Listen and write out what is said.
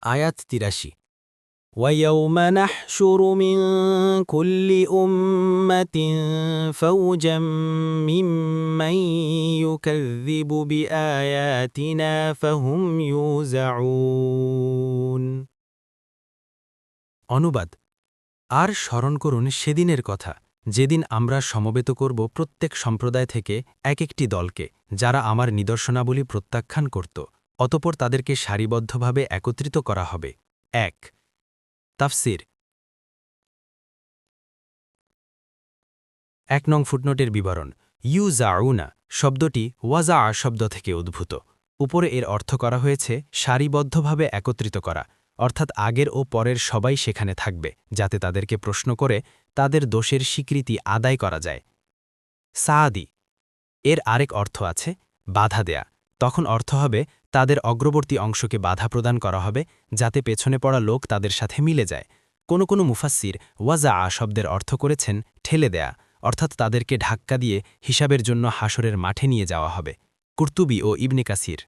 আয়াত ৮৩ وَيَوْمَ نَحْشُرُ مِنْ كُلِّ أُمَّةٍ فَوْجًا مِّمَّنْ يُكَذِّبُ بِآيَاتِنَا فَهُمْ يُوزَعُونَ। অনুবাদ। আর স্মরণ করুন সেদিনের কথা, যেদিন আমরা সমবেত করব প্রত্যেক সম্প্রদায় থেকে এক একটি দলকে, যারা আমার নিদর্শনাবলী প্রত্যাখ্যান করত। অতঃপর তাদেরকে সারিবদ্ধভাবে একত্রিত করা হবে। ১ তাফসির। ১ নং ফুটনোটের বিবরণ। ইউজাউনা শব্দটি ওয়াজা শব্দ থেকে উদ্ভূত। উপরে এর অর্থ করা হয়েছে সারিবদ্ধভাবে একত্রিত করা, অর্থাৎ আগের ও পরের সবাই সেখানে থাকবে, যাতে তাদেরকে প্রশ্ন করে তাদের দোষের স্বীকৃতি আদায় করা যায়। সাআদি এর আরেক অর্থ আছে বাধা দেয়া, তখন অর্থ হবে তাদের অগ্রবর্তী অংশকে বাধা প্রদান করা হবে, যাতে পেছনে পড়া লোক তাদের সাথে মিলে যায়। কোনো কোনো মুফাসসির ওয়াজা শব্দের অর্থ করেছেন ঠেলে দেয়া, অর্থাৎ তাদেরকে ধাক্কা দিয়ে হিসাবের জন্য হাসরের মাঠে নিয়ে যাওয়া হবে। কুরতুবী ও ইবনে কাসির।